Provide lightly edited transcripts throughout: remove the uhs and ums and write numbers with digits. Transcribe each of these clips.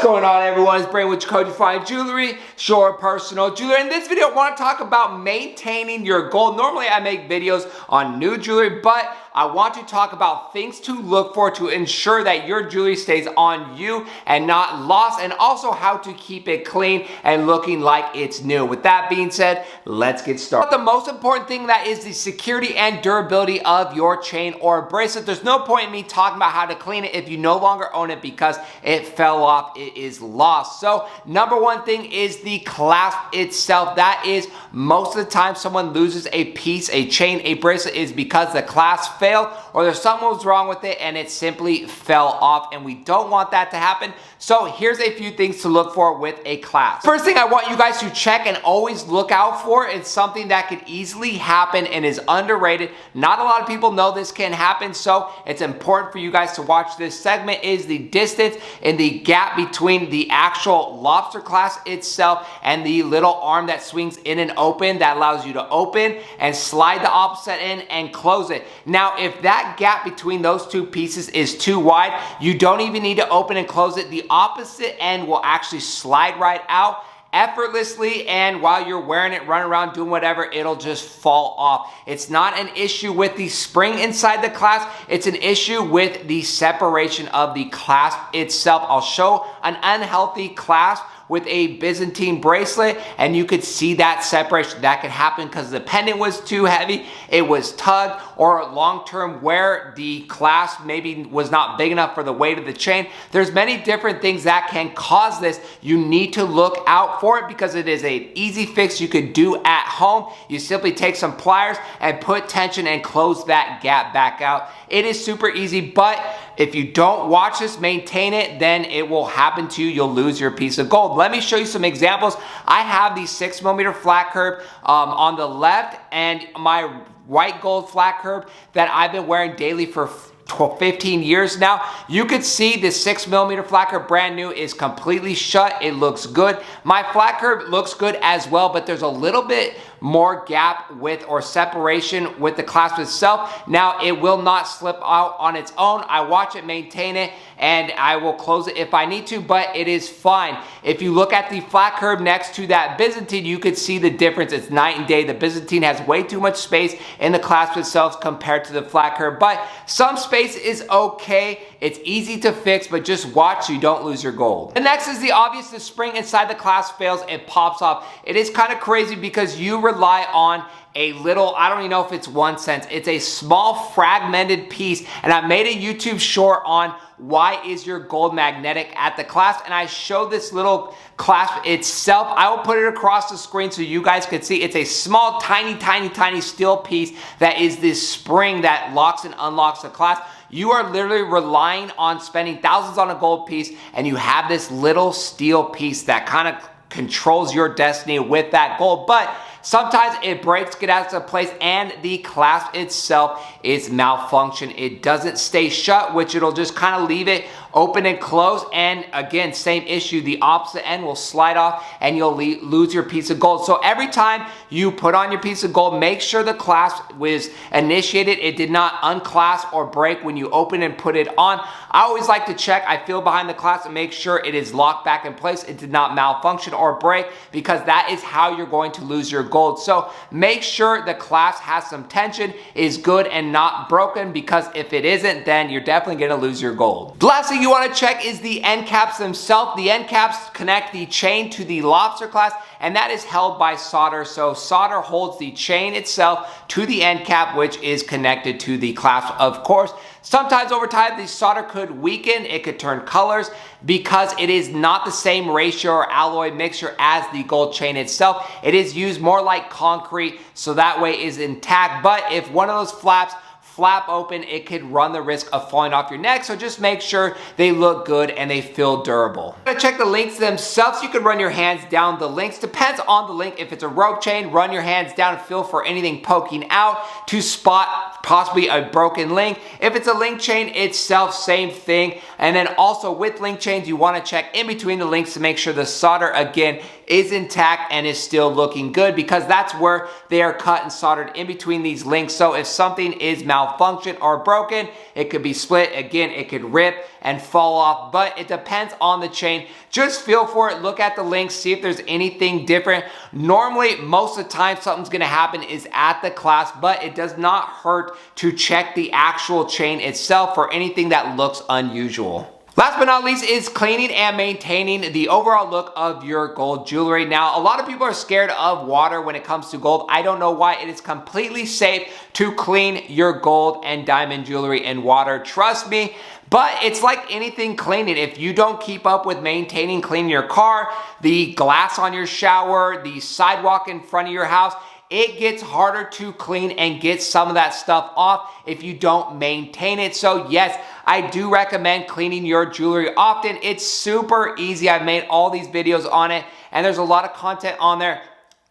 going on, everyone? It's Brain with Code Fine Jewelry, Shore Personal Jewelry. In this video, I want to talk about maintaining your gold. Normally, I make videos on new jewelry, but I want to talk about things to look for to ensure that your jewelry stays on you and not lost, and also how to keep it clean and looking like it's new. With that being said, let's get started. But the most important thing that is the security and durability of your chain or bracelet. There's no point in me talking about how to clean it if you no longer own it because it fell off, it is lost. So number one thing is the clasp itself. That is, most of the time someone loses a piece, a chain, a bracelet, is because the clasp failed or there's something was wrong with it and it simply fell off, and we don't want that to happen. So here's a few things to look for with a clasp. First thing I want you guys to check and always look out for is something that could easily happen and is underrated. Not a lot of people know this can happen, so it's important for you guys to watch this segment, is the distance and the gap between the actual lobster clasp itself and the little arm that swings in and open that allows you to open and slide the opposite end and close it. Now, if that gap between those two pieces is too wide, you don't even need to open and close it. The opposite end will actually slide right out effortlessly, and while you're wearing it, running around doing whatever, it'll just fall off. It's not an issue with the spring inside the clasp, it's an issue with the separation of the clasp itself. I'll show an unhealthy clasp with a Byzantine bracelet, and you could see that separation. That could happen because the pendant was too heavy, it was tugged, or long-term wear, the clasp maybe was not big enough for the weight of the chain. There's many different things that can cause this. You need to look out for it because it is an easy fix you could do at home. You simply take some pliers and put tension and close that gap back out. It is super easy, but if you don't watch this, maintain it, then it will happen to you. You'll lose your piece of gold. Let me show you some examples. I have the 6mm flat curb on the left, and my white gold flat curb that I've been wearing daily for 15 years now. You could see the 6mm flat curb, brand new, is completely shut. It looks good. My flat curb looks good as well, but there's a little bit more gap with or separation with the clasp itself. Now, it will not slip out on its own. I watch it, maintain it, and I will close it if I need to, but it is fine. If you look at the flat curb next to that Byzantine, you could see the difference. It's night and day. The Byzantine has way too much space in the clasp itself compared to the flat curb, but some space is okay. It's easy to fix, but just watch so you don't lose your gold. The next is the obvious. The spring inside the clasp fails, it pops off. It is kind of crazy because you rely on a little, I don't even know if it's 1 cent. It's a small fragmented piece, and I made a YouTube short on why is your gold magnetic at the clasp, and I showed this little clasp itself. I will put it across the screen so you guys can see. It's a small, tiny steel piece that is this spring that locks and unlocks the clasp. You are literally relying on spending thousands on a gold piece, and you have this little steel piece that kind of controls your destiny with that gold. But sometimes it breaks, get out of place, and the clasp itself is malfunction. It doesn't stay shut, which it'll just kind of leave it open and close, and again, same issue, the opposite end will slide off and you'll lose your piece of gold. So every time you put on your piece of gold, make sure the clasp was initiated. It did not unclasp or break when you open and put it on. I always like to check, I feel behind the clasp and make sure it is locked back in place. It did not malfunction or break, because that is how you're going to lose your gold. So make sure the clasp has some tension, is good and not broken, because if it isn't, then you're definitely going to lose your gold. The last thing you want to check is the end caps themselves. The end caps connect the chain to the lobster clasp, and that is held by solder. So solder holds the chain itself to the end cap, which is connected to the clasp, of course. Sometimes over time, the solder could weaken, it could turn colors, because it is not the same ratio or alloy mixture as the gold chain itself. It is used more like concrete, so that way is intact. But if one of those flaps flap open, it could run the risk of falling off your neck. So just make sure they look good and they feel durable. Check the links themselves. You can run your hands down the links. Depends on the link. If it's a rope chain, run your hands down and feel for anything poking out to spot possibly a broken link. If it's a link chain itself, same thing. And then also with link chains, you want to check in between the links to make sure the solder, again, is intact and is still looking good, because that's where they are cut and soldered in between these links. So if something is malfunctioned or broken, it could be split. Again, it could rip and fall off, but it depends on the chain. Just feel for it, look at the links, see if there's anything different. Normally, most of the time, something's gonna happen is at the clasp, but it does not hurt to check the actual chain itself for anything that looks unusual. Last but not least is cleaning and maintaining the overall look of your gold jewelry. Now, a lot of people are scared of water when it comes to gold. I don't know why. It is completely safe to clean your gold and diamond jewelry in water. Trust me. But it's like anything cleaning. If you don't keep up with maintaining cleaning your car, the glass on your shower, the sidewalk in front of your house, it gets harder to clean and get some of that stuff off if you don't maintain it. So yes, I do recommend cleaning your jewelry often. It's super easy. I've made all these videos on it, and there's a lot of content on there.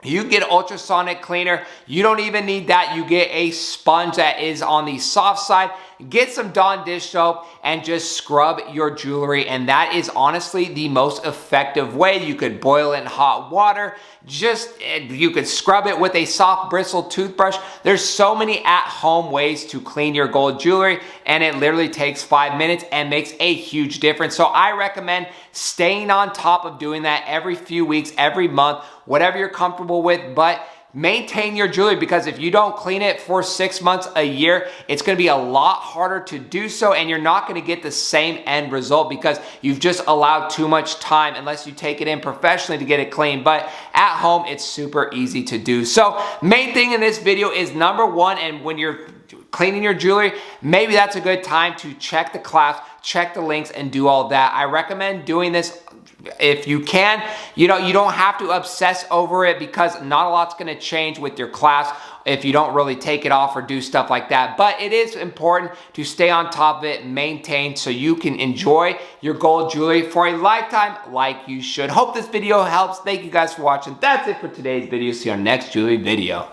You get ultrasonic cleaner. You don't even need that. You get a sponge that is on the soft side. Get some Dawn dish soap and just scrub your jewelry, and that is honestly the most effective way. You could boil it in hot water. You could scrub it with a soft bristled toothbrush. There's so many at-home ways to clean your gold jewelry, and it literally takes 5 minutes and makes a huge difference. So I recommend staying on top of doing that every few weeks, every month, whatever you're comfortable with, but maintain your jewelry, because if you don't clean it for 6 months, a year, it's going to be a lot harder to do so, and you're not going to get the same end result because you've just allowed too much time, unless you take it in professionally to get it clean. But at home, it's super easy to do. So main thing in this video is number one, and when you're cleaning your jewelry, maybe that's a good time to check the clasp, check the links, and do all that. I recommend doing this if you can. You don't have to obsess over it, because not a lot's going to change with your clasp if you don't really take it off or do stuff like that. But it is important to stay on top of it, maintain, so you can enjoy your gold jewelry for a lifetime like you should. Hope this video helps. Thank you guys for watching. That's it for today's video. See you on our next jewelry video.